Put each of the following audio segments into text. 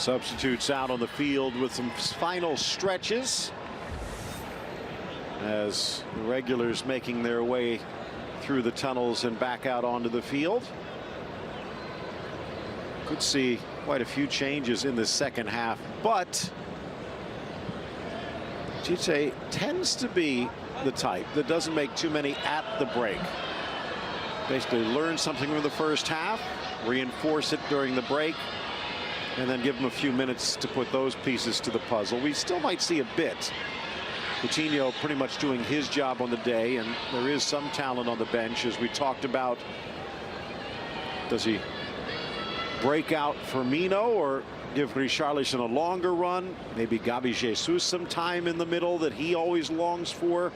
Substitutes out on the field with some final stretches as the regulars making their way through the tunnels and back out onto the field. Could see quite a few changes in the second half, but Tite tends to be the type that doesn't make too many at the break. Basically learn something from the first half, reinforce it during the break, and then give them a few minutes to put those pieces to the puzzle. We still might see a bit. Coutinho pretty much doing his job on the day, and there is some talent on the bench, as we talked about. Does he break out Firmino or give Richarlison a longer run? Maybe Gabi Jesus some time in the middle that he always longs for?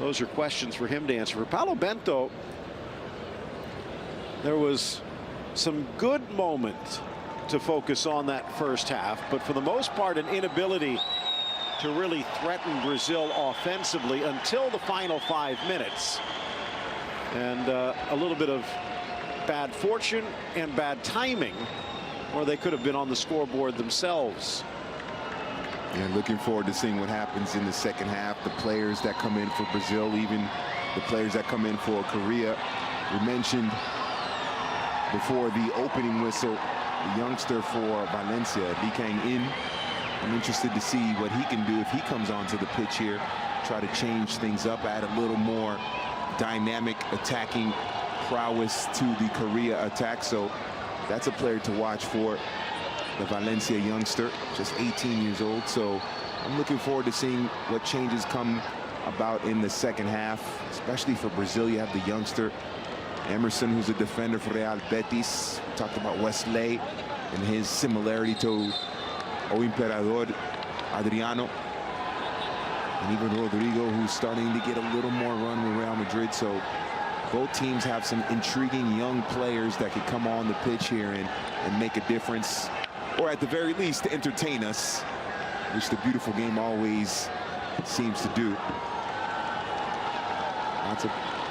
Those are questions for him to answer. For Paulo Bento, there was some good moments to focus on that first half, but for the most part an inability to really threaten Brazil offensively until the final 5 minutes. And a little bit of bad fortune and bad timing, or they could have been on the scoreboard themselves. And looking forward to seeing what happens in the second half. The players that come in for Brazil, even the players that come in for Korea. We mentioned before the opening whistle, the youngster for Valencia, Lee Kang-in. I'm interested to see what he can do if he comes onto the pitch here. Try to change things up, add a little more dynamic attacking prowess to the Korea attack. So that's a player to watch for the Valencia youngster, just 18 years old. So I'm looking forward to seeing what changes come about in the second half, especially for Brazil. You have the youngster Emerson, who's a defender for Real Betis. We talked about Wesley and his similarity to O Imperador Adriano, and even Rodrigo, who's starting to get a little more run with Real Madrid. So both teams have some intriguing young players that could come on the pitch here and make a difference, or at the very least to entertain us, which the beautiful game always seems to do. Lots of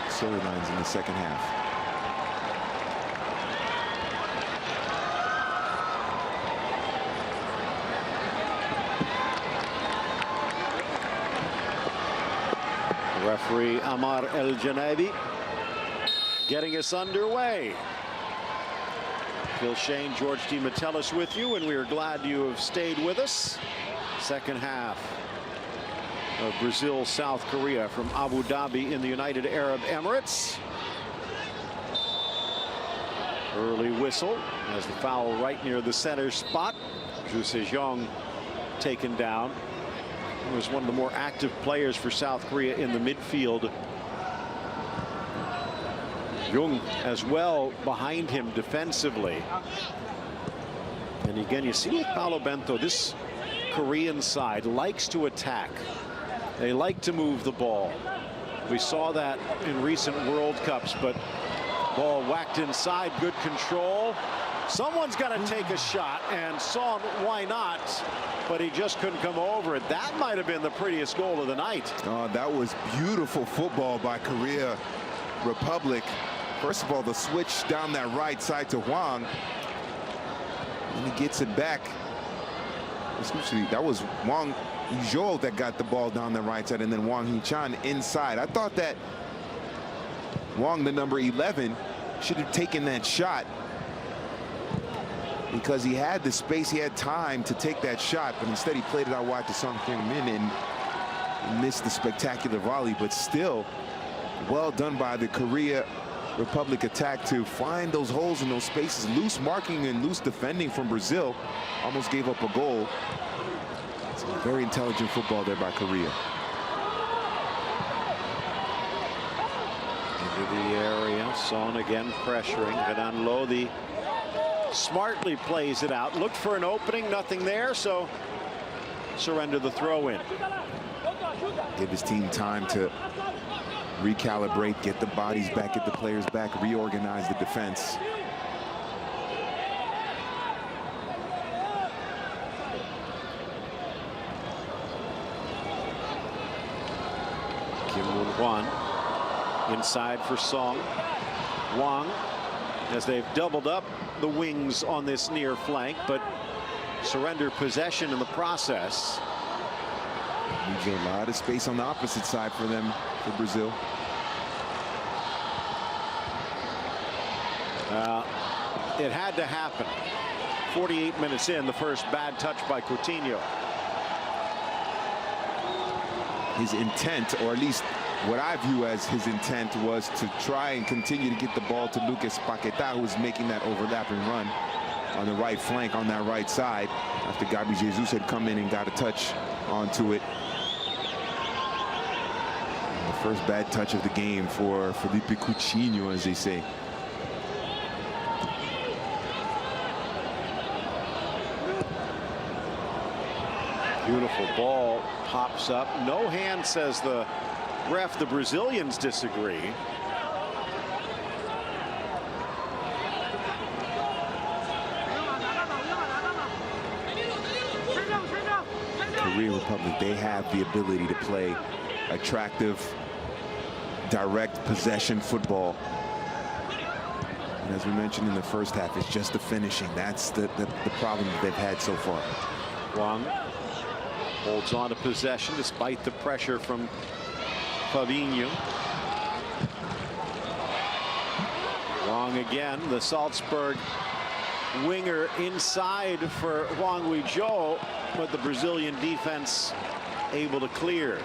storylines in the second half. Referee Amar El Janabi getting us underway. Phil Shane, George DiMatteis with you, and we are glad you have stayed with us. Second half of Brazil, South Korea from Abu Dhabi in the United Arab Emirates. Early whistle as the foul right near the center spot. Ju Se-jong taken down. He was one of the more active players for South Korea in the midfield. Jung as well behind him defensively. And again, you see with Paulo Bento, this Korean side likes to attack. They like to move the ball. We saw that in recent World Cups, but ball whacked inside, good control. Someone's got to take a shot, and Son, why not? But he just couldn't come over it. That might have been the prettiest goal of the night. Oh, that was beautiful football by Korea Republic. First of all, the switch down that right side to Hwang, and he gets it back. Essentially, that was Hwang Ujol that got the ball down the right side, and then Wang Hee-chan inside. I thought that Hwang, the number 11, should have taken that shot, because he had the space, he had time to take that shot, but instead he played it out wide to Son Heung-min and missed the spectacular volley. But still, well done by the Korea Republic attack to find those holes in those spaces. Loose marking and loose defending from Brazil almost gave up a goal. It's very intelligent football there by Korea. Into the area, Son again pressuring. Hanan Lodi smartly plays it out. Looked for an opening, nothing there, so surrender the throw in. Give his team time to recalibrate, get the bodies back, get the players back, reorganize the defense. Kim Moon-hwan inside for Song. Wang, as they've doubled up the wings on this near flank, but surrender possession in the process. Leaves a lot of space on the opposite side for them, for Brazil. It had to happen. 48 minutes in, the first bad touch by Coutinho. His intent, or at least what I view as his intent, was to try and continue to get the ball to Lucas Paquetá, who was making that overlapping run on the right flank on that right side after Gabi Jesus had come in and got a touch onto it. And the first bad touch of the game for Felipe Coutinho, as they say. Beautiful ball pops up. No hand, says the ref. The Brazilians disagree. Korea Republic, they have the ability to play attractive, direct possession football. And as we mentioned in the first half, it's just the finishing. That's the problem that they've had so far. Hwang holds on to possession despite the pressure from Fabinho. Hwang again, the Salzburg winger inside for Hwang Ui-jo, but the Brazilian defense able to clear.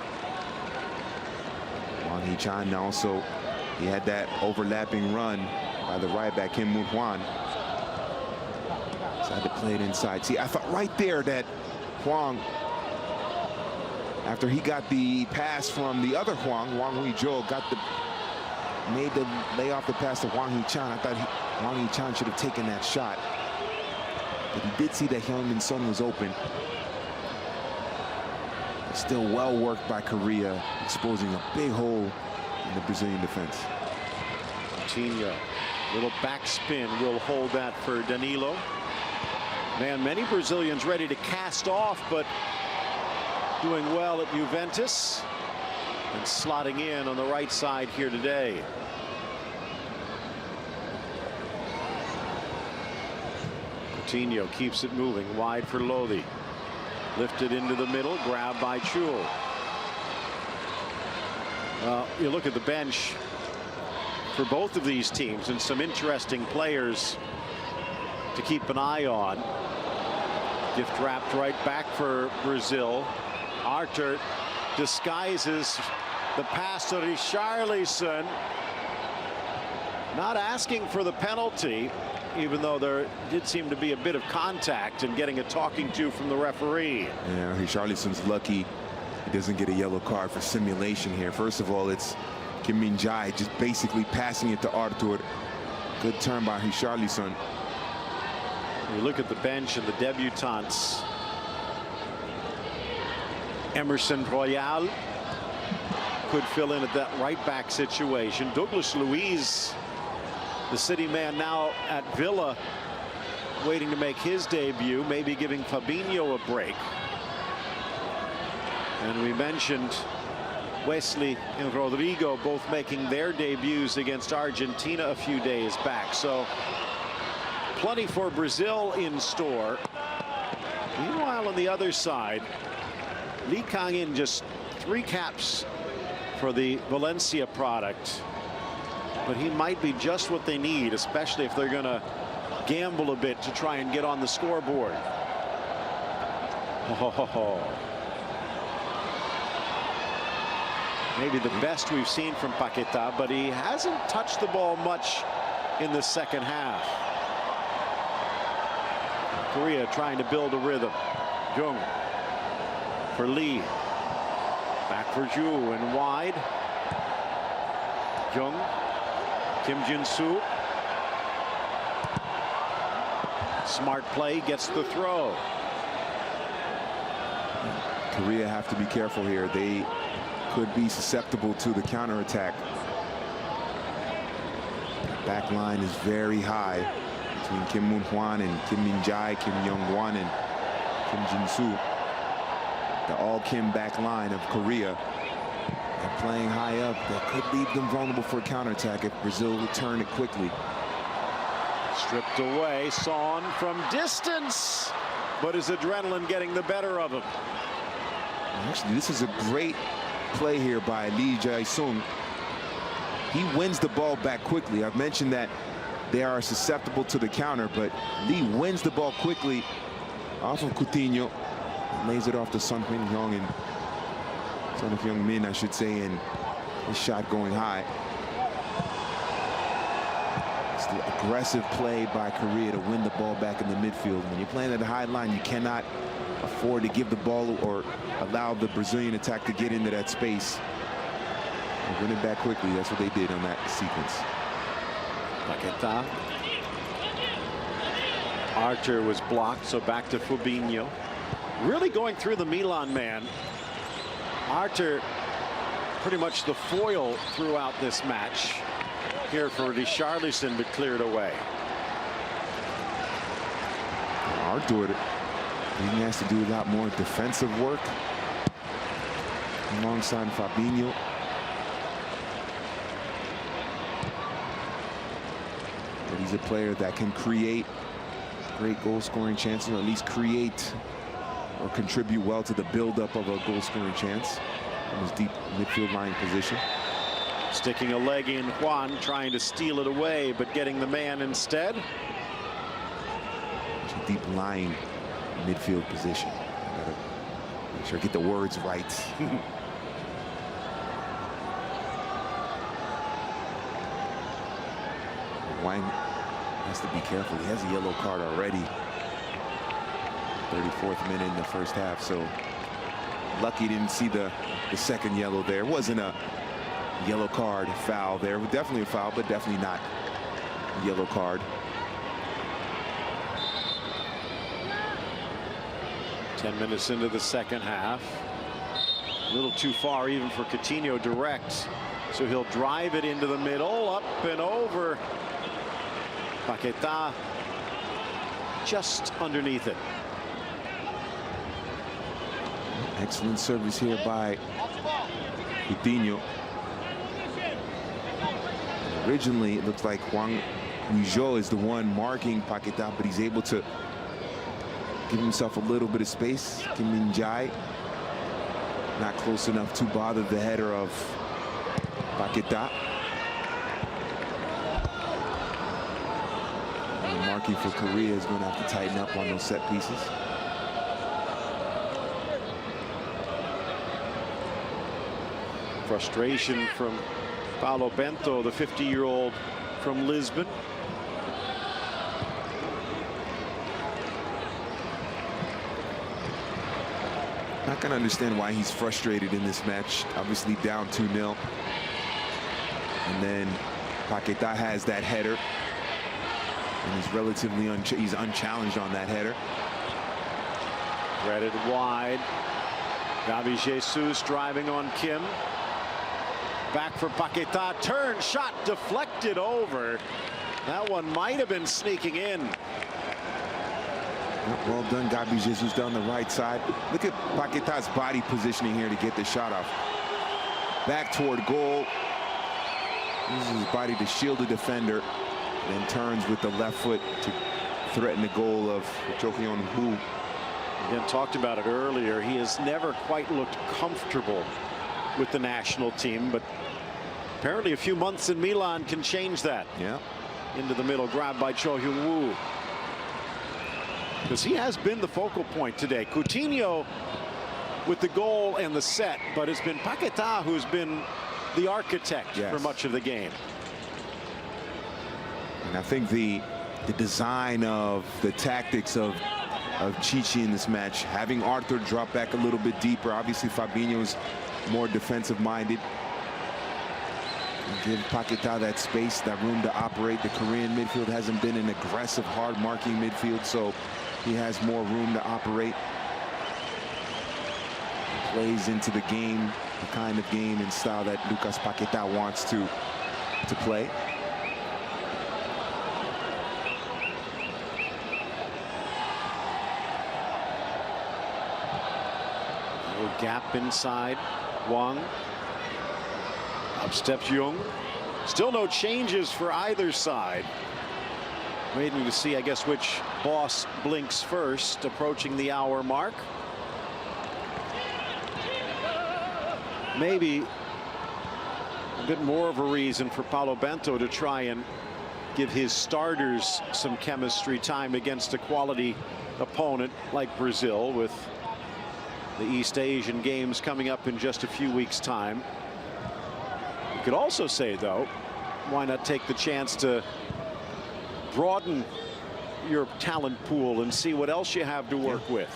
Hwang Hee-chan also, he had that overlapping run by the right back, Kim Moon-hwan. So had to play it inside. See, I thought right there that Hwang, after he got the pass from the other Hwang Ui-jo, made the lay off the pass to Hwang Hee-chan. I thought Hwang Hee-chan should have taken that shot. But he did see that Heung-min Son was open. Still well worked by Korea, exposing a big hole in the Brazilian defense. Coutinho, little backspin, will hold that for Danilo. Man, many Brazilians ready to cast off, but doing well at Juventus and slotting in on the right side here today. Coutinho keeps it moving wide for Lodi. Lifted into the middle, grabbed by Chul. You look at the bench for both of these teams, and some interesting players to keep an eye on. Gift wrapped right back for Brazil. Arthur disguises the pass to Richarlison. Not asking for the penalty, even though there did seem to be a bit of contact and getting a talking to from the referee. Yeah, Richarlison's lucky he doesn't get a yellow card for simulation here. First of all, it's Kim Min-jae just basically passing it to Arthur. Good turn by Richarlison. You look at the bench and the debutants. Emerson Royal could fill in at that right back situation. Douglas Luiz, the city man now at Villa, waiting to make his debut, maybe giving Fabinho a break. And we mentioned Wesley and Rodrigo both making their debuts against Argentina a few days back. So plenty for Brazil in store. Meanwhile, on the other side, Lee Kang-in just 3 caps for the Valencia product. But he might be just what they need, especially if they're going to gamble a bit to try and get on the scoreboard. Maybe the best we've seen from Paquetá, but he hasn't touched the ball much in the second half. Korea trying to build a rhythm. Jung for Lee. Back for Ju and wide. Jung. Kim Jin-soo. Smart play, gets the throw. Korea have to be careful here. They could be susceptible to the counterattack. Back line is very high between Kim Moon-hwan and Kim Min-jae, Kim Young-won and Kim Jin-soo. The all-Kim back line of Korea. They're playing high up. That could leave them vulnerable for a counterattack if Brazil return it quickly. Stripped away. Son from distance. but his adrenaline getting the better of him. Actually, this is a great play here by Lee Jae-sung. He wins the ball back quickly. I've mentioned that they are susceptible to the counter, but Lee wins the ball quickly off of Coutinho, lays it off to Son Heung-min, I should say, and his shot going high. It's the aggressive play by Korea to win the ball back in the midfield. When you're playing at a high line, you cannot afford to give the ball or allow the Brazilian attack to get into that space. And win it back quickly. That's what they did on that sequence. Paquetá. Archer was blocked, so back to Fabinho. Really going through the Milan man. Archer pretty much the foil throughout this match. Here for Richarlison, but cleared away. Archer, he has to do a lot more defensive work alongside Fabinho. But he's a player that can create great goal-scoring chances, or at least create or contribute well to the build-up of a goal-scoring chance from his deep midfield line position. Sticking a leg in, Juan trying to steal it away, but getting the man instead. It's a deep lying midfield position. I gotta make sure I get the words right. Wang has to be careful. He has a yellow card already. 34th minute in the first half, so lucky didn't see the second yellow there. It wasn't a yellow card, foul there. Definitely a foul, but definitely not a yellow card. 10 minutes into the second half. A little too far even for Coutinho direct. So he'll drive it into the middle, up and over. Paquetá just underneath it. Excellent service here by Coutinho. Originally, it looks like Hwang Ui-jo is the one marking Paquetá, but he's able to give himself a little bit of space. Kim Min-jae not close enough to bother the header of Paquetá. And the marking for Korea is going to have to tighten up on those set pieces. Frustration from Paulo Bento, the 50-year-old from Lisbon. Not going to understand why he's frustrated in this match. Obviously down 2-0. And then Paquetá has that header. And he's relatively unchallenged on that header. Threaded wide. Gabi Jesus driving on Kim. Back for Paquetá. Turn, shot deflected over. That one might have been sneaking in. Well done, Gabi Jesus down the right side. Look at Paquetá's body positioning here to get the shot off. Back toward goal. Uses his body to shield the defender. Then turns with the left foot to threaten the goal of Cho Hyun-woo. Again, talked about it earlier. He has never quite looked comfortable with the national team, but apparently a few months in Milan can change that. Yeah. Into the middle, grabbed by Cho Hyun-woo. Because he has been the focal point today. Coutinho with the goal and the set, but it's been Paquetá who's been the architect for much of the game. And I think the design of the tactics of Chichi in this match, having Arthur drop back a little bit deeper. Obviously Fabinho is more defensive minded. Give Paquetá that space, that room to operate. The Korean midfield hasn't been an aggressive, hard marking midfield, so he has more room to operate. He plays into the game, the kind of game and style that Lucas Paquetá wants to play. Little gap inside. Hwang. Up steps Jung. Still no changes for either side. Waiting to see, I guess, which boss blinks first, approaching the hour mark. Maybe a bit more of a reason for Paulo Bento to try and give his starters some chemistry time against a quality opponent like Brazil, with the East Asian Games coming up in just a few weeks' time. You could also say, though, why not take the chance to broaden your talent pool and see what else you have to work with?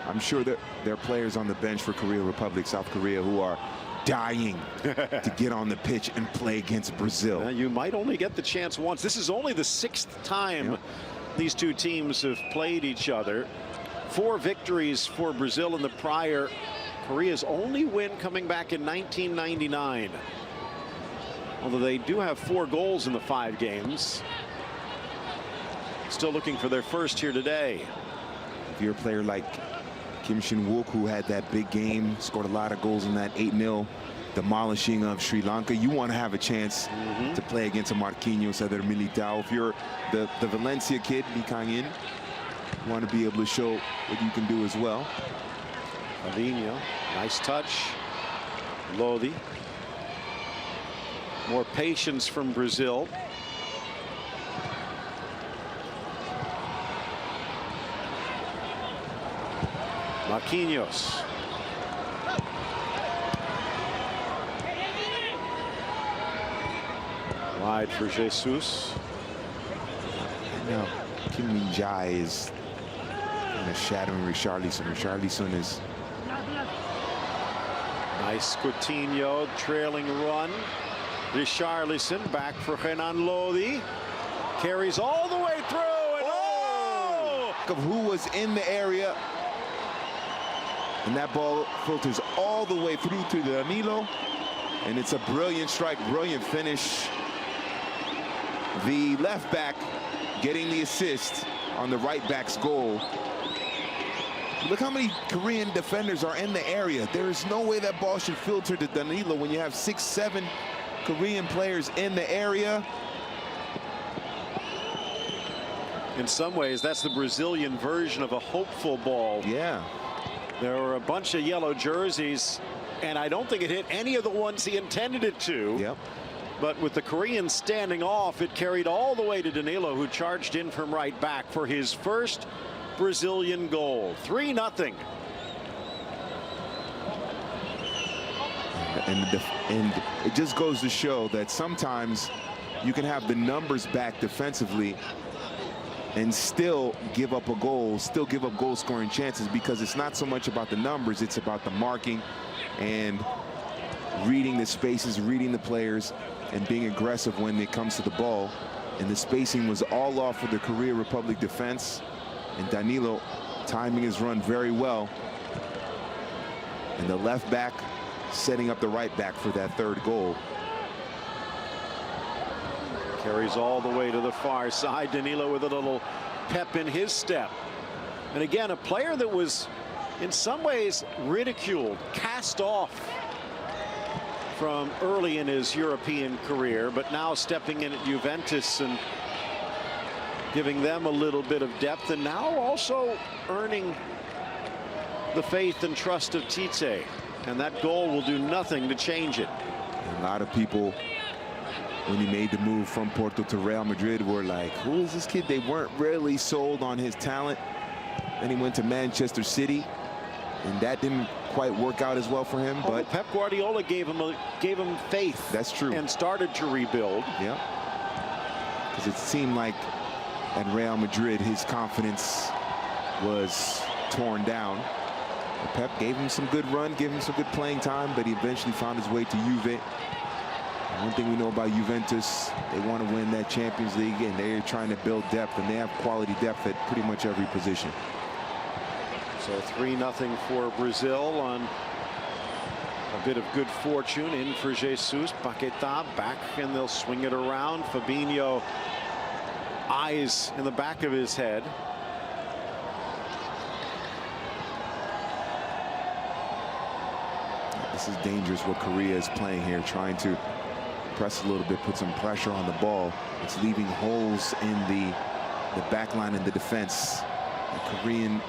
I'm sure that there are players on the bench for Korea Republic, South Korea, who are dying to get on the pitch and play against Brazil. You might only get the chance once. This is only the 6th time these two teams have played each other. 4 victories for Brazil in the prior. Korea's only win coming back in 1999. Although they do have 4 goals in the 5 games. Still looking for their first here today. If you're a player like Kim Shin-wook, who had that big game, scored a lot of goals in that 8-0 demolishing of Sri Lanka, you want to have a chance to play against a Marquinhos, Eder Militao. If you're the Valencia kid, Lee Kang-in, you want to be able to show what you can do as well. Fabinho, nice touch. Lodi. More patience from Brazil. Marquinhos. Wide for Jesus. Now, Kim Min-jae is kind of shadowing Richarlison. Richarlison is... Nice Coutinho, trailing run. Richarlison back for Renan Lodi. Carries all the way through. And of who was in the area. And that ball filters all the way through to Danilo. And it's a brilliant strike, brilliant finish. The left back getting the assist on the right back's goal. Look how many Korean defenders are in the area. There is no way that ball should filter to Danilo when you have 6, 7 Korean players in the area. In some ways, that's the Brazilian version of a hopeful ball. Yeah. There were a bunch of yellow jerseys, and I don't think it hit any of the ones he intended it to. Yep. But with the Koreans standing off, it carried all the way to Danilo, who charged in from right back for his first Brazilian goal. 3-0. And it just goes to show that sometimes you can have the numbers back defensively and still give up a goal, still give up goal scoring chances, because it's not so much about the numbers, it's about the marking and reading the spaces, reading the players, and being aggressive when it comes to the ball. And the spacing was all off for the Korea Republic defense, and Danilo timing his run very well. And the left back setting up the right back for that 3rd goal. Carries all the way to the far side. Danilo with a little pep in his step. And again, a player that was in some ways ridiculed, cast off from early in his European career, but now stepping in at Juventus and giving them a little bit of depth, and now also earning the faith and trust of Tite. And that goal will do nothing to change it. A lot of people, when he made the move from Porto to Real Madrid, were like, who is this kid? They weren't really sold on his talent. Then he went to Manchester City, and that didn't quite work out as well for him. But Pep Guardiola gave him faith. That's true. And started to rebuild. Yeah. Because it seemed like at Real Madrid his confidence was torn down. But Pep gave him some good run, gave him some good playing time, but he eventually found his way to Juve. One thing we know about Juventus, they want to win that Champions League, and they're trying to build depth, and they have quality depth at pretty much every position. So 3-0 for Brazil on a bit of good fortune. In for Jesus. Paquetá back, and they'll swing it around. Fabinho, eyes in the back of his head. This is dangerous what Korea is playing here, trying to press a little bit, put some pressure on the ball. It's leaving holes in the the back line and the defense. The Korean.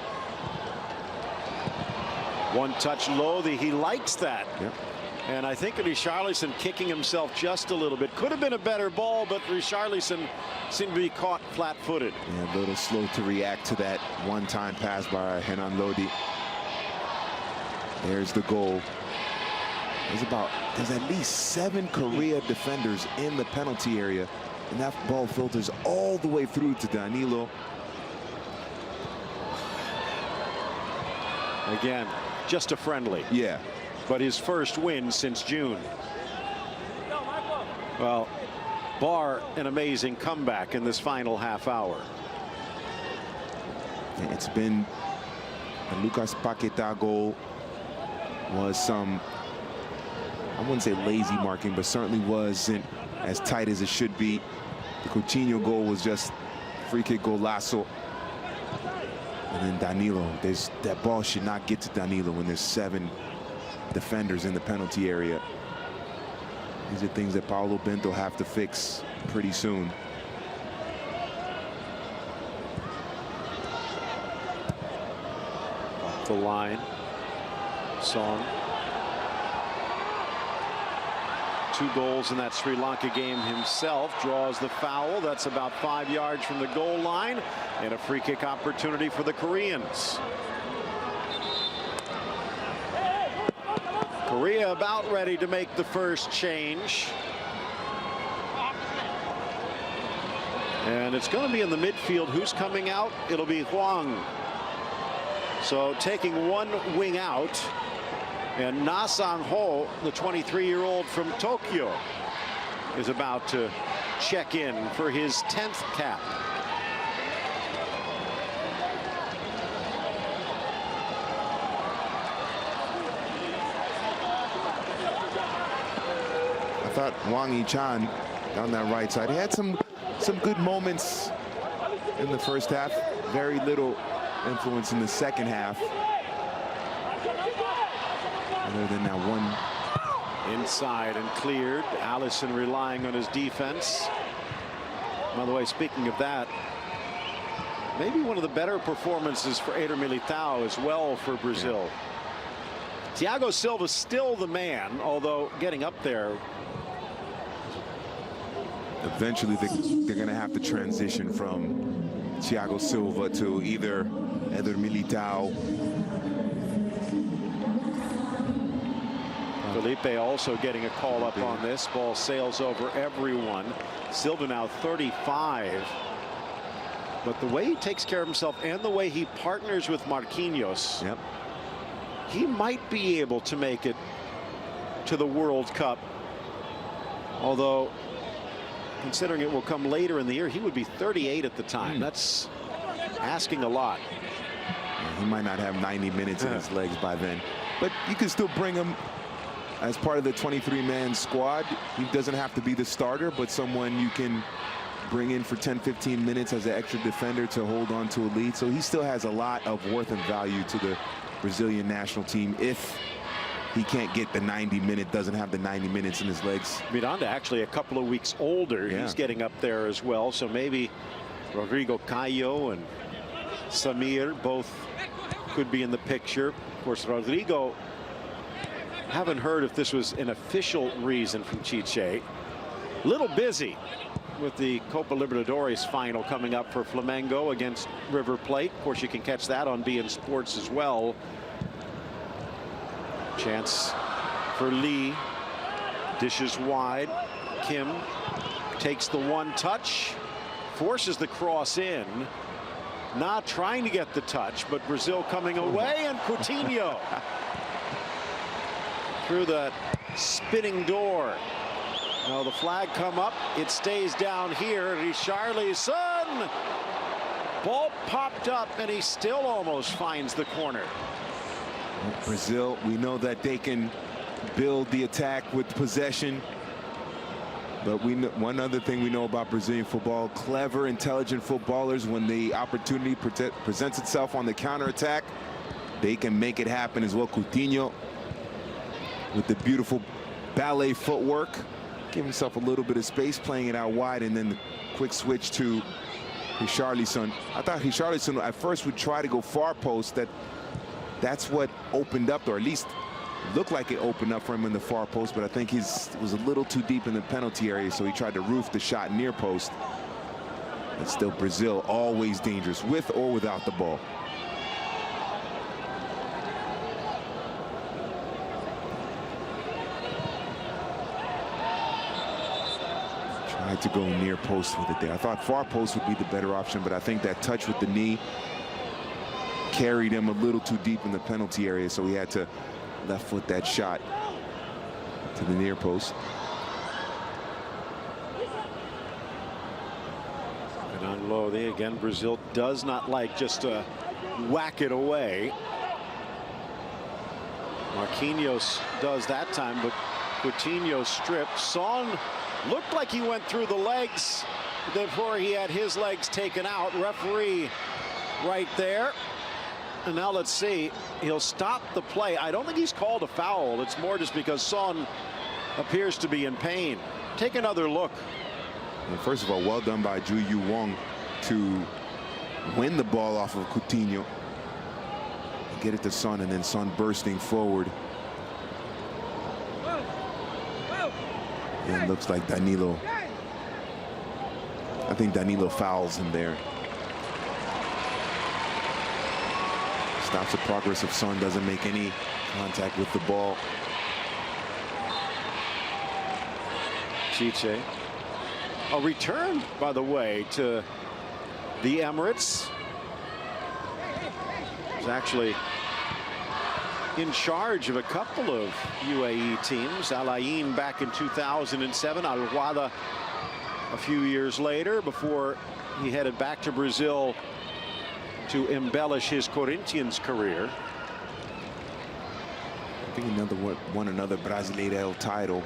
One touch low. He likes that. Yep. And I think Richarlison kicking himself just a little bit. Could have been a better ball, but Richarlison seemed to be caught flat-footed. Yeah, a little slow to react to that one-time pass by Renan Lodi. There's the goal. There's at least 7 Korea defenders in the penalty area, and that ball filters all the way through to Danilo. Again, just a friendly. Yeah. But his first win since June. Well, bar an amazing comeback in this final half hour. It's been a Lucas Paquetá goal was some, I wouldn't say lazy marking, but certainly wasn't as tight as it should be. The Coutinho goal was just free kick golazo. And then Danilo, that ball should not get to Danilo when there's 7 defenders in the penalty area. These are things that Paulo Bento have to fix pretty soon. Off the line. Song. 2 goals in that Sri Lanka game himself. Draws the foul. That's about 5 yards from the goal line. And a free kick opportunity for the Koreans. Korea about ready to make the first change. And it's going to be in the midfield. Who's coming out? It'll be Hwang. So taking one wing out. And Na Sang-ho, the 23-year-old from Tokyo, is about to check in for his 10th cap. I thought Hwang Hee-chan on that right side, he had some good moments in the first half. Very little influence in the second half. Other than that one. Inside and cleared. Allison relying on his defense. By the way, speaking of that, maybe one of the better performances for Eder Militao as well for Brazil. Yeah. Thiago Silva's still the man, although getting up there. Eventually they're going to have to transition from Thiago Silva to either Eder Militao. Felipe also getting a call up on this. Ball sails over everyone. Silva now 35. But the way he takes care of himself and the way he partners with Marquinhos, yep, he might be able to make it to the World Cup. Although, considering it will come later in the year, he would be 38 at the time. That's asking a lot. He might not have 90 minutes in his legs by then. But you can still bring him as part of the 23-man squad. He doesn't have to be the starter, but someone you can bring in for 10-15 minutes as an extra defender to hold on to a lead. So he still has a lot of worth and value to the Brazilian national team if he can't get the 90 minute, doesn't have the 90 minutes in his legs. Miranda actually a couple of weeks older. Yeah. He's getting up there as well. So maybe Rodrigo Caio and Samir both could be in the picture. Of course, Rodrigo, haven't heard if this was an official reason from Chiche. Little busy with the Copa Libertadores final coming up for Flamengo against River Plate. Of course, you can catch that on beIN Sports as well. Chance for Lee. Dishes wide. Kim takes the one touch. Forces the cross in. Not trying to get the touch, but Brazil coming away, and Coutinho through that spinning door. Now the flag come up. It stays down here. Richarlison. Ball popped up, and he still almost finds the corner. Brazil, we know that they can build the attack with possession. But one other thing we know about Brazilian football, clever, intelligent footballers, when the opportunity presents itself on the counterattack, they can make it happen as well. Coutinho with the beautiful ballet footwork, give himself a little bit of space, playing it out wide, and then the quick switch to Richarlison. I thought Richarlison at first would try to go far post. That's what opened up, or at least looked like it opened up for him in the far post, but I think he was a little too deep in the penalty area, so he tried to roof the shot near post. But still, Brazil always dangerous, with or without the ball. Tried to go near post with it there. I thought far post would be the better option, but I think that touch with the knee carried him a little too deep in the penalty area, so he had to left foot that shot to the near post. And on low, again, Brazil does not like just to whack it away. Marquinhos does that time, but Coutinho stripped. Son looked like he went through the legs before he had his legs taken out. Referee right there. And now let's see, he'll stop the play. I don't think he's called a foul. It's more just because Son appears to be in pain. Take another look. Well, first of all, well done by Ju Yu Wong to win the ball off of Coutinho, get it to Son, and then Son bursting forward. And it looks like Danilo. I think Danilo fouls him there. Stops the progress of Son, doesn't make any contact with the ball. Chiche. A return, by the way, to the Emirates. He's actually in charge of a couple of UAE teams. Al Ain back in 2007, Al Wahda a few years later, before he headed back to Brazil to embellish his Corinthians career. I think won another Brasileirão title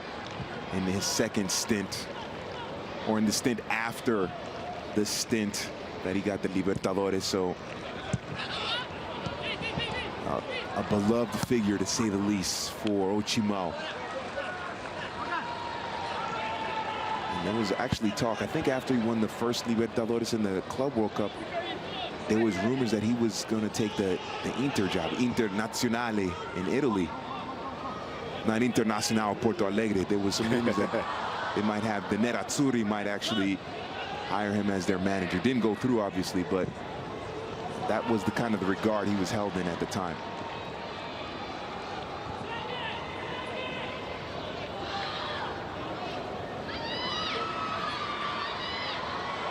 in his second stint, or in the stint after the stint that he got the Libertadores. So a beloved figure, to say the least, for Ochimao. And there was actually talk, I think after he won the first Libertadores in the Club World Cup, there was rumors that he was going to take the Inter job, Internazionale in Italy. Not Internazionale Porto Alegre. There was some rumors that they might have, the Nerazzurri might actually hire him as their manager. Didn't go through, obviously, but that was the kind of the regard he was held in at the time.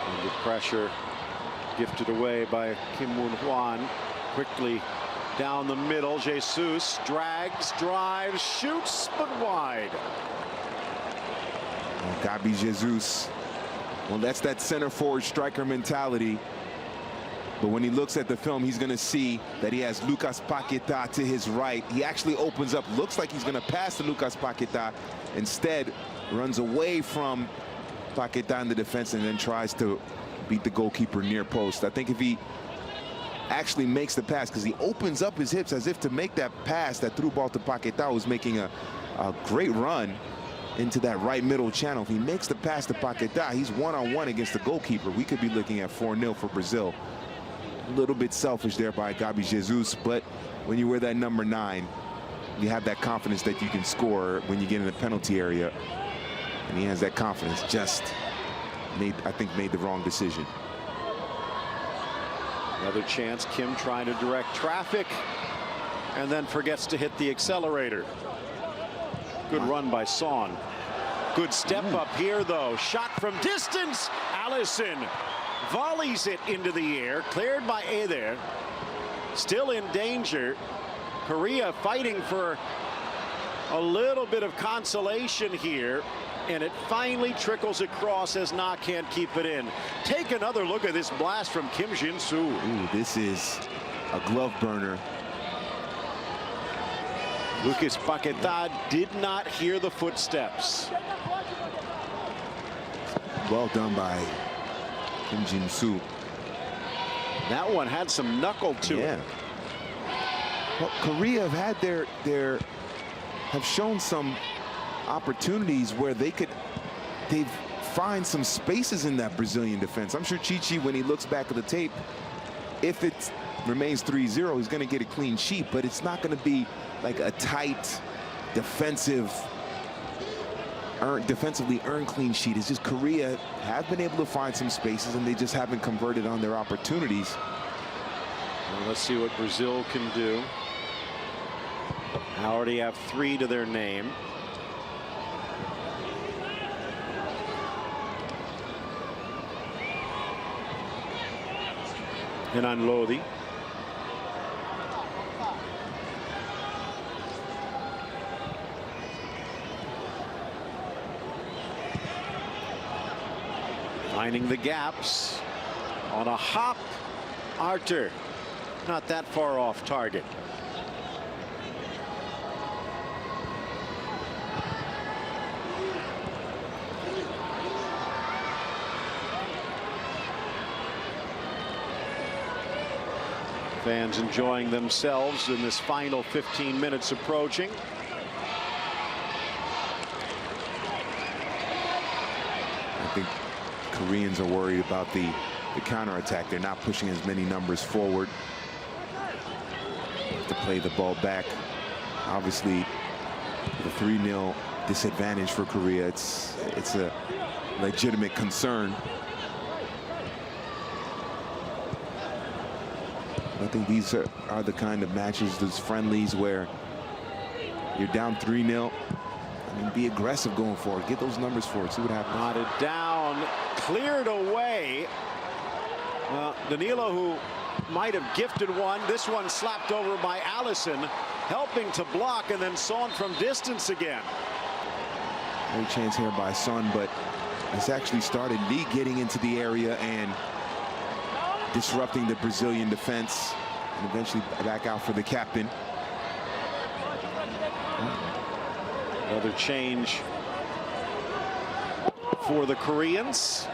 Under pressure, gifted away by Kim Moon Hwan. Quickly down the middle, Jesus drags, drives, shoots, but wide. Gabi Jesus. Well, that's that center forward striker mentality. But when he looks at the film, he's going to see that he has Lucas Paquetá to his right. He actually opens up, looks like he's going to pass to Lucas Paquetá. Instead, runs away from Paquetá in the defense and then tries to beat the goalkeeper near post. I think if he actually makes the pass, because he opens up his hips as if to make that pass, that through ball to Paquetá, who's making a great run into that right middle channel. If he makes the pass to Paquetá, he's one-on-one against the goalkeeper. We could be looking at 4-0 for Brazil. A little bit selfish there by Gabi Jesus, but when you wear that number 9, you have that confidence that you can score when you get in the penalty area. And he has that confidence, just I think made the wrong decision. Another chance, Kim trying to direct traffic and then forgets to hit the accelerator. Good run by Son. Good step up here, though. Shot from distance. Alisson volleys it into the air, cleared by Eder. Still in danger. Korea fighting for a little bit of consolation here, and it finally trickles across as Na can't keep it in. Take another look at this blast from Kim Jin-soo. Ooh, this is a glove burner. Lucas Paquetá did not hear the footsteps. Well done by Kim Jin-soo. That one had some knuckle to it. Well, Korea have had have shown some opportunities where they've find some spaces in that Brazilian defense. I'm sure Chichi, when he looks back at the tape, if it remains 3-0, he's going to get a clean sheet, but it's not going to be like a tight defensively earned clean sheet. It's just Korea have been able to find some spaces, and they just haven't converted on their opportunities. Well, let's see what Brazil can do. Already have 3 to their name. Renan Lodi. Finding the gaps on a hop. Arthur not that far off target. Fans enjoying themselves in this final 15 minutes approaching. I think Koreans are worried about the counterattack. They're not pushing as many numbers forward. Have to play the ball back. Obviously, the 3-0 disadvantage for Korea. It's a legitimate concern. I think these are the kind of matches, those friendlies, where you're down 3-0. I mean, be aggressive going forward. Get those numbers forward. See what happens. Nodded down, cleared away. Danilo, who might have gifted one. This one slapped over by Allison, helping to block, and then Son from distance again. Great chance here by Son, but it's actually started Lee getting into the area and disrupting the Brazilian defense, and eventually back out for the captain. Another change for the Koreans.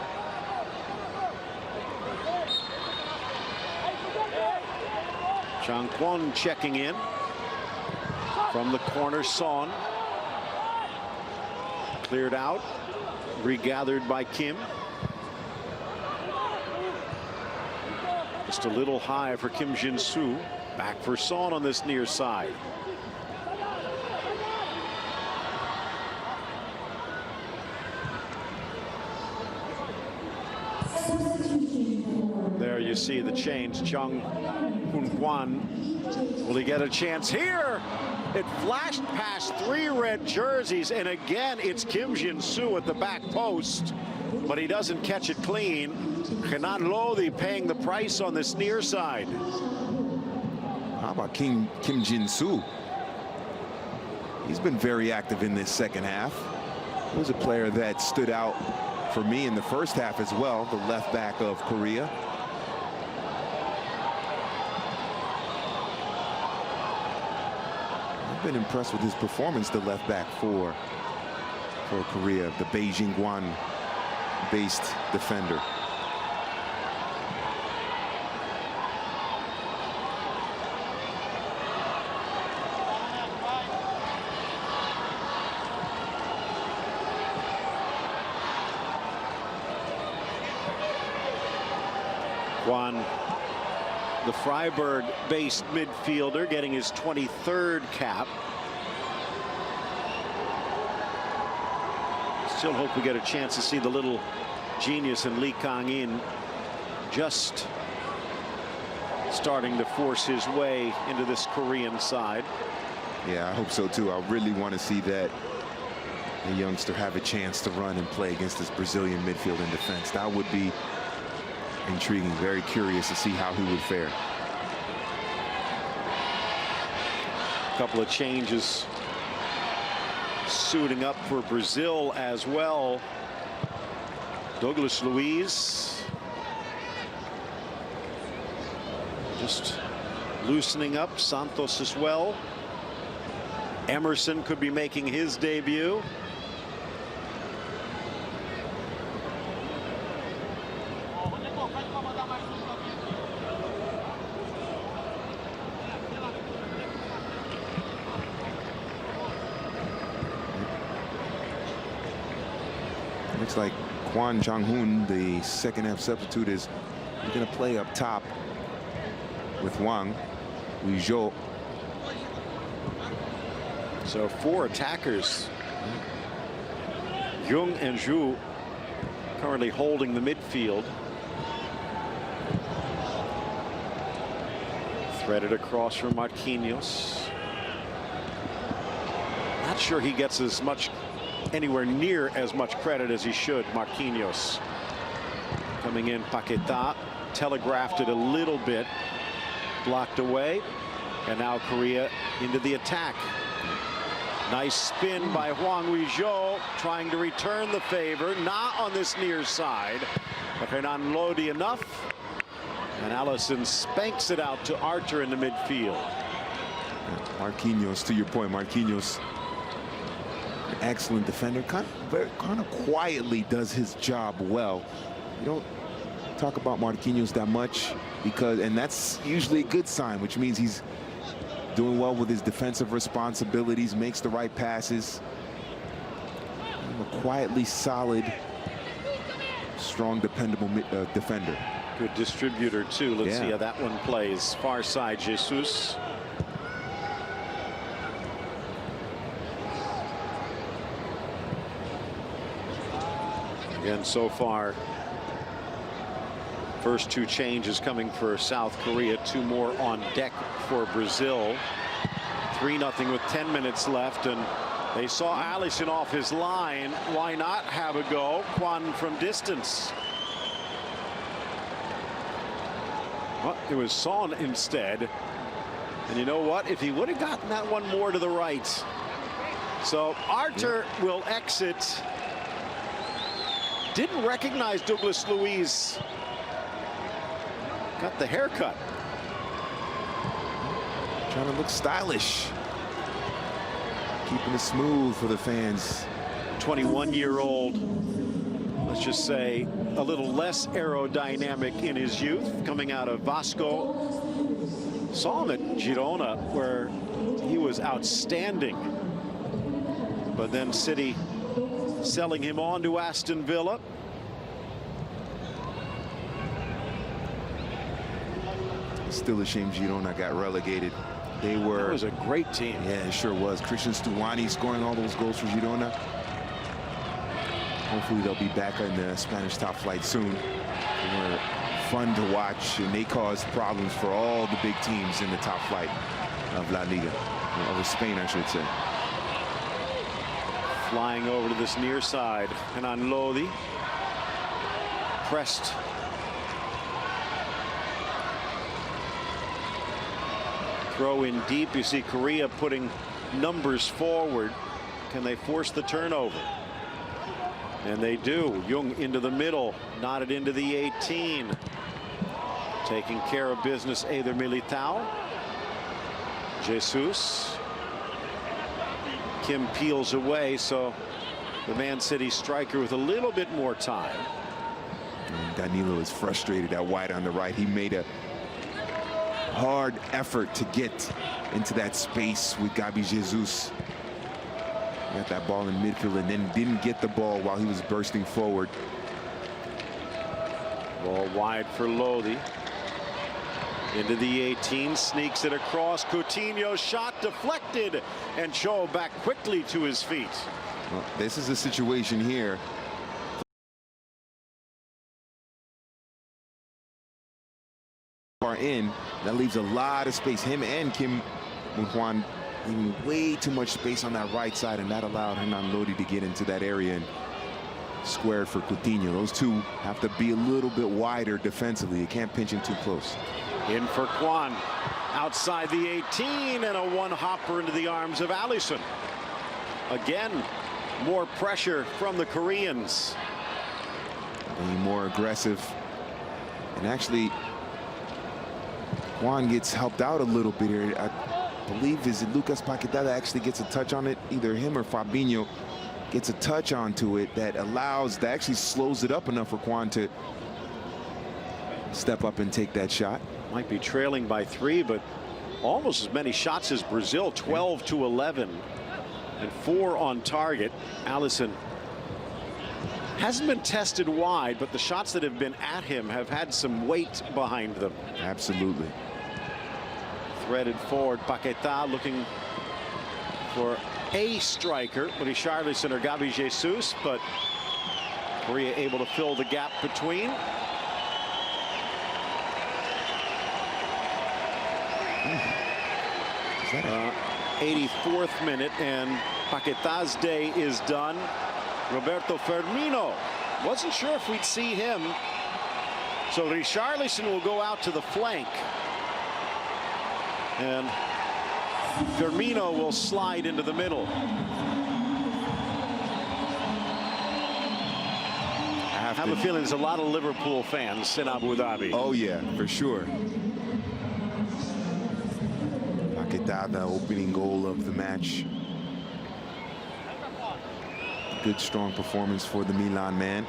Chang Kwon checking in from the corner. Son cleared out, regathered by Kim. Just a little high for Kim Jin-soo. Back for Son on this near side. There you see the change. Chung Hoon-kwan. Will he get a chance here? It flashed past 3 red jerseys, and again it's Kim Jin-soo at the back post, but he doesn't catch it clean. Renan Lodi paying the price on this near side. How about Kim Jin-soo? He's been very active in this second half. He was a player that stood out for me in the first half as well, the left back of Korea. I've been impressed with his performance, the left back for Korea, the Beijing-Guan based defender. Guan, the Freiburg-based midfielder, getting his 23rd cap. Still hope we get a chance to see the little genius in Lee Kang-in just starting to force his way into this Korean side. Yeah, I hope so too. I really want to see that the youngster have a chance to run and play against this Brazilian midfield and defense. That would be intriguing. Very curious to see how he would fare. A couple of changes suiting up for Brazil as well. Douglas Luiz just loosening up. Santos as well. Emerson could be making his debut. Looks like Kwon Jong-hoon, the second half substitute, is going to play up top with Hwang Ui-jo. So 4 attackers. Jung and Zhu currently holding the midfield. Threaded across from Marquinhos. Not sure he gets as much, anywhere near as much credit as he should. Marquinhos coming in. Paquetá telegraphed it a little bit, blocked away, and now Korea into the attack. Nice spin by Hwang Ui-jo, trying to return the favor. Not on this near side. But Hernan Lodi enough. And Allison spanks it out to Archer in the midfield. Marquinhos, to your point, Marquinhos, an excellent defender, kind of quietly does his job well. You don't talk about Marquinhos that much, and that's usually a good sign, which means he's doing well with his defensive responsibilities, makes the right passes. A quietly solid, strong, dependable defender. Good distributor too. Let's see how that one plays. Far side, Jesus. Again, so far, first 2 changes coming for South Korea. 2 more on deck for Brazil. 3-0 with 10 minutes left, and they saw Allison off his line. Why not have a go? Kwon from distance. Well, it was Son instead. And you know what? If he would have gotten that one more to the right. So Archer will exit. Didn't recognize Douglas Luiz. Got the haircut. Trying to look stylish. Keeping it smooth for the fans. 21-year-old, let's just say a little less aerodynamic in his youth, coming out of Vasco. Saw him at Girona, where he was outstanding. But then City selling him on to Aston Villa. Still a shame Girona got relegated. They were. That was a great team. Yeah, it sure was. Christian Stuani scoring all those goals for Girona. Hopefully they'll be back in the Spanish top flight soon. They were fun to watch, and they caused problems for all the big teams in the top flight of La Liga, of Spain, I should say. Flying over to this near side, Hernan Lodi pressed. Throw in deep. You see Korea putting numbers forward. Can they force the turnover? And they do. Jung into the middle, nodded into the 18. Taking care of business, Eder Militao. Jesus. Kim peels away, so the Man City striker with a little bit more time. And Danilo is frustrated at wide on the right. He made a hard effort to get into that space with Gabi Jesus. Got that ball in midfield and then didn't get the ball while he was bursting forward. Ball wide for Lodi. Into the 18, sneaks it across. Coutinho shot deflected, and Cho back quickly to his feet. Well, this is a situation here. Far in, that leaves a lot of space. Him and Kim Moon-hwan leaving way too much space on that right side, and that allowed Hernan Lodi to get into that area and squared for Coutinho. Those two have to be a little bit wider defensively. You can't pinch him too close. In for Kwon, outside the 18, and a one-hopper into the arms of Allison. Again, more pressure from the Koreans. Being more aggressive. And actually, Kwon gets helped out a little bit here. I believe is it Lucas Paquetá that actually gets a touch on it. Either him or Fabinho gets a touch onto it that actually slows it up enough for Kwon to step up and take that shot. Might be trailing by 3, but almost as many shots as Brazil, 12 to 11, and 4 on target. Allison Hasn't been tested wide, but the shots that have been at him have had some weight behind them. Absolutely. Threaded forward, Paquetá looking for a striker, Richarlison or Gabi Jesus, but Korea able to fill the gap between. 84th minute, and Paquetá's day is done. Roberto Firmino, wasn't sure if we'd see him. So Richarlison will go out to the flank. And Firmino will slide into the middle. I have a feeling there's a lot of Liverpool fans in Abu Dhabi. Oh, yeah, for sure. Paquetá, the opening goal of the match. Good, strong performance for the Milan man.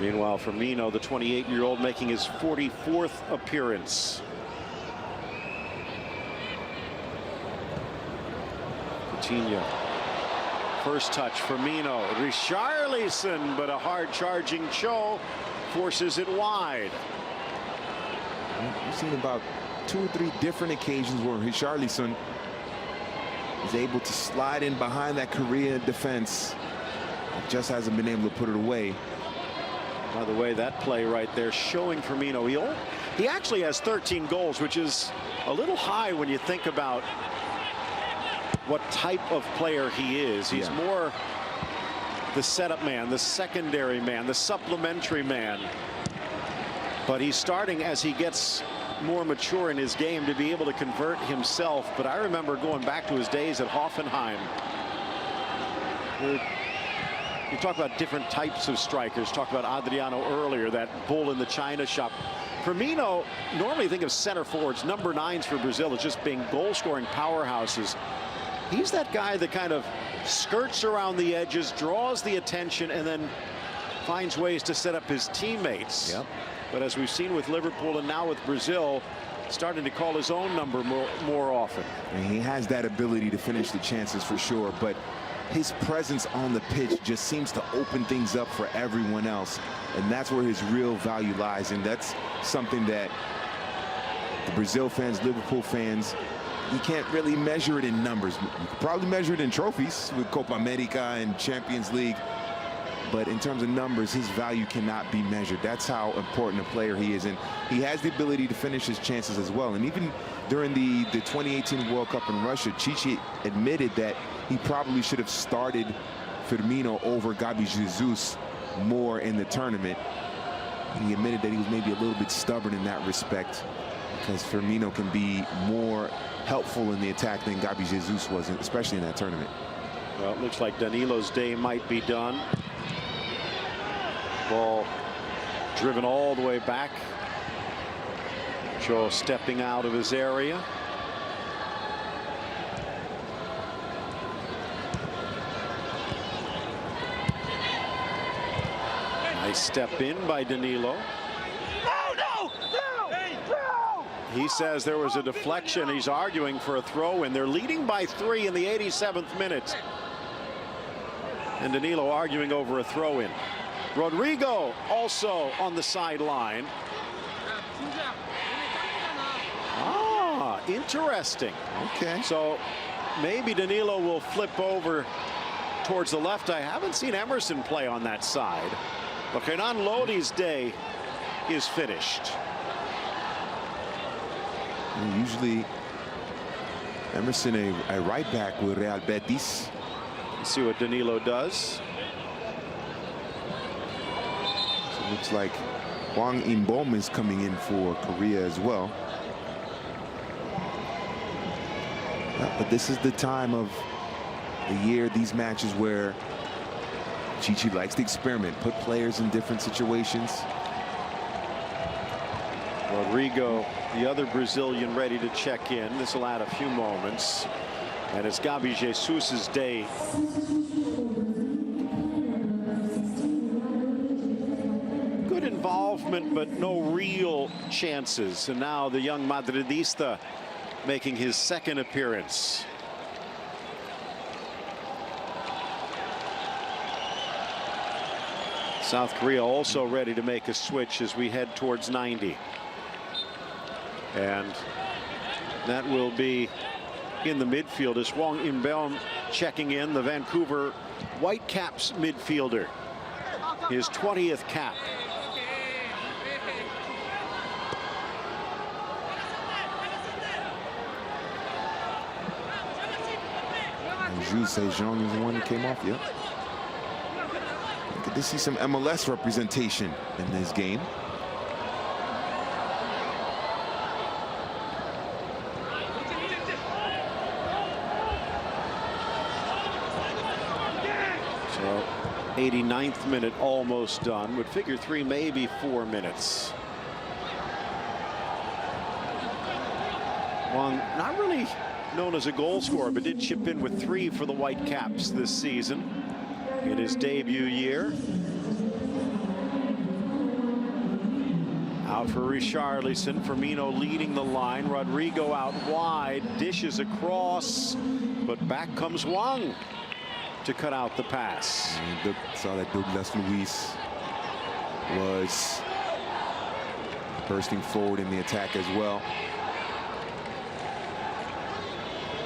Meanwhile, Firmino, the 28-year-old, making his 44th appearance. Coutinho. First touch, Firmino. Richarlison, but a hard-charging Cho forces it wide. We've seen about 2 or 3 different occasions where Richarlison is able to slide in behind that Korea defense. Just hasn't been able to put it away. By the way, that play right there showing Firmino. He actually has 13 goals, which is a little high when you think about what type of player he is. He's more the setup man, the secondary man, the supplementary man. But he's starting, as he gets more mature in his game, to be able to convert himself. But I remember going back to his days at Hoffenheim. You talk about different types of strikers. Talk about Adriano earlier, that bull in the china shop. Firmino, normally think of center forwards, number 9s for Brazil, as just being goal-scoring powerhouses. He's that guy that kind of skirts around the edges, draws the attention, and then finds ways to set up his teammates. Yep. But as we've seen with Liverpool and now with Brazil, starting to call his own number more often. And he has that ability to finish the chances for sure, but his presence on the pitch just seems to open things up for everyone else, and that's where his real value lies. And that's something that the Brazil fans, Liverpool fans, you can't really measure it in numbers. You could probably measure it in trophies with Copa America and Champions League, but in terms of numbers, his value cannot be measured. That's how important a player he is, and he has the ability to finish his chances as well. And even during the 2018 World Cup in Russia, Chichi admitted that he probably should have started Firmino over Gabi Jesus more in the tournament. And he admitted that he was maybe a little bit stubborn in that respect, because Firmino can be more helpful in the attack than Gabi Jesus was, especially in that tournament. Well, it looks like Danilo's day might be done. Ball driven all the way back. Cho stepping out of his area. Nice step in by Danilo. He says there was a deflection. He's arguing for a throw in. They're leading by 3 in the 87th minute. And Danilo arguing over a throw in. Rodrigo also on the sideline. Ah, interesting. Okay. So maybe Danilo will flip over towards the left. I haven't seen Emerson play on that side. But Hernan Lodi's day is finished. And usually Emerson a right back with Real Betis. Let's see what Danilo does. So it looks like Hwang In-beom is coming in for Korea as well. But this is the time of the year, these matches, where Chichi likes to experiment, put players in different situations. Rodrigo, the other Brazilian, ready to check in. This will add a few moments. And it's Gabi Jesus's day. Good involvement, but no real chances. And now the young Madridista making his second appearance. South Korea also ready to make a switch as we head towards 90. And that will be in the midfield as Hwang In-beom checking in, the Vancouver Whitecaps midfielder. His 20th cap. Ju Sejong is the one that came off. Yep. Good to see some MLS representation in this game. So 89th minute almost done. Would figure 3, maybe 4 minutes. Hwang not really known as a goal scorer, but did chip in with 3 for the Whitecaps this season in his debut year. Out for Richarlison. Firmino leading the line. Rodrigo out wide. Dishes across, but back comes Hwang to cut out the pass. And saw that Douglas Luiz was bursting forward in the attack as well.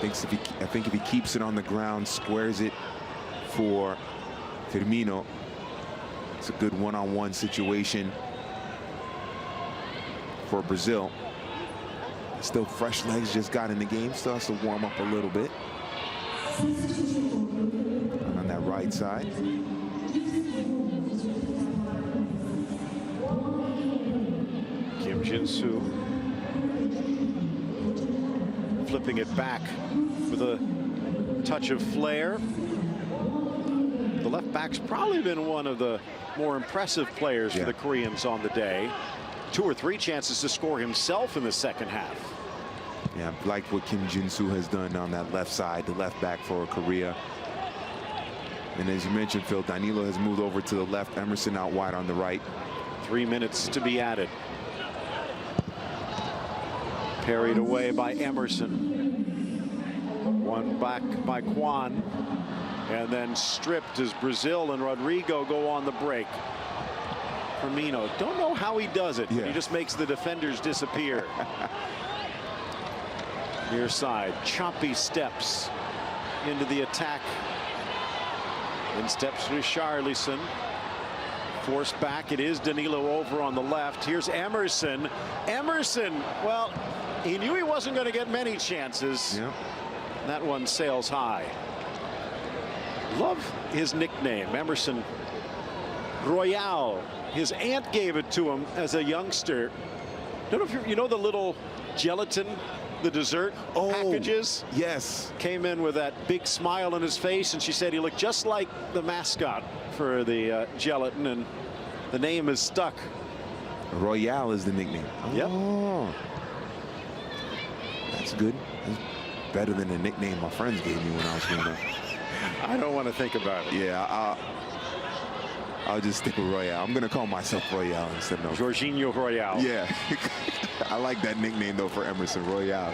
I think if he keeps it on the ground, squares it for Firmino, it's a good one-on-one situation for Brazil. Still fresh legs, just got in the game, still has to warm up a little bit. And on that right side. Kim Jin-soo flipping it back with a touch of flair. The left back's probably been one of the more impressive players for the Koreans on the day. 2 or 3 chances to score himself in the second half. Yeah, I like what Kim Jin-soo has done on that left side, the left back for Korea. And as you mentioned, Phil, Danilo has moved over to the left, Emerson out wide on the right. 3 minutes to be added. Parried away by Emerson. One back by Kwon. And then stripped as Brazil and Rodrigo go on the break. Firmino, don't know how he does it. He just makes the defenders disappear. Near side, choppy steps into the attack. In steps Richarlison. Forced back, it is Danilo over on the left. Here's Emerson. Emerson, well, he knew he wasn't going to get many chances. That one sails high. Love his nickname, Emerson Royale. His aunt gave it to him as a youngster. Don't know if you know the little gelatin, the dessert packages? Yes. Came in with that big smile on his face, and she said he looked just like the mascot for the gelatin, and the name is stuck. Royale is the nickname. Yep. Oh, that's good. That's better than the nickname my friends gave me when I was growing up. I don't want to think about it. Yeah, I'll just stick with Royale. I'm going to call myself Royale instead of Jorginho Royale. Yeah. I like that nickname, though, for Emerson, Royale.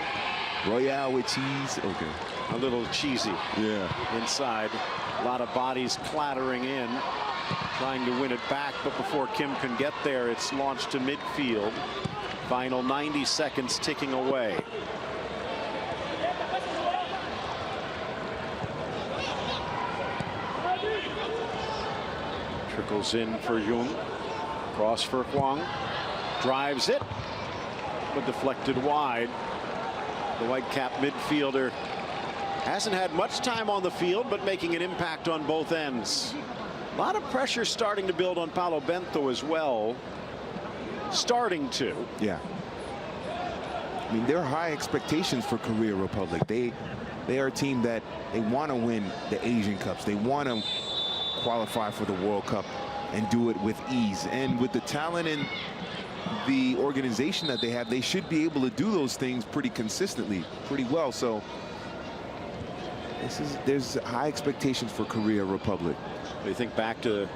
Royale with cheese. Okay. A little cheesy. Yeah. Inside. A lot of bodies clattering in, trying to win it back. But before Kim can get there, it's launched to midfield. Final 90 seconds ticking away. Trickles in for Jung. Cross for Hwang. Drives it, but deflected wide. The Whitecap midfielder hasn't had much time on the field, but making an impact on both ends. A lot of pressure starting to build on Paulo Bento as well. Starting to. Yeah. I mean, there are high expectations for Korea Republic. They are a team that they want to win the Asian Cups. They want to qualify for the World Cup and do it with ease. And with the talent and the organization that they have, they should be able to do those things pretty consistently, pretty well. So there's high expectations for Korea Republic. You think back to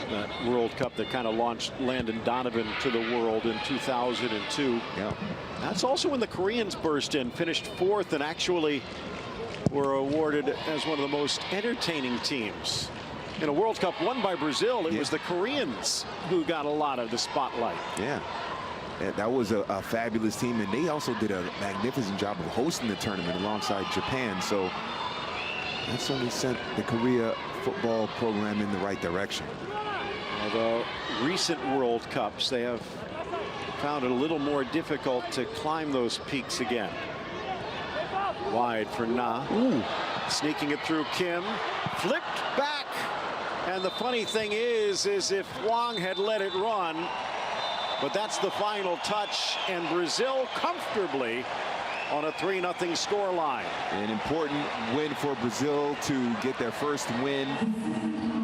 that World Cup that kind of launched Landon Donovan to the world in 2002. Yeah. That's also when the Koreans burst in, finished 4th, and actually were awarded as one of the most entertaining teams In a World Cup won by Brazil, it was the Koreans who got a lot of the spotlight. Yeah. That was a fabulous team, and they also did a magnificent job of hosting the tournament alongside Japan. So that certainly sent the Korea football program in the right direction. Although recent World Cups, they have found it a little more difficult to climb those peaks again. Wide for Na. Ooh. Sneaking it through Kim. Flipped back. And the funny thing is if Hwang had let it run, but that's the final touch, and Brazil comfortably on a 3-0 scoreline. An important win for Brazil to get their first win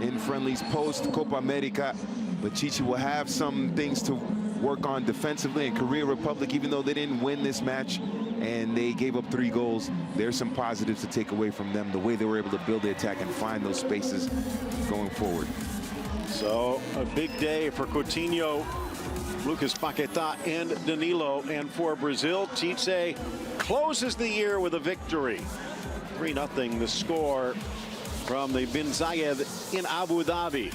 in friendlies post Copa America. But Chichi will have some things to work on defensively. In Korea Republic, even though they didn't win this match and they gave up 3 goals, there's some positives to take away from them, the way they were able to build the attack and find those spaces going forward. So a big day for Coutinho, Lucas Paquetá, and Danilo. And for Brazil, Tite closes the year with a victory. 3-0 the score from the Bin Zayed in Abu Dhabi.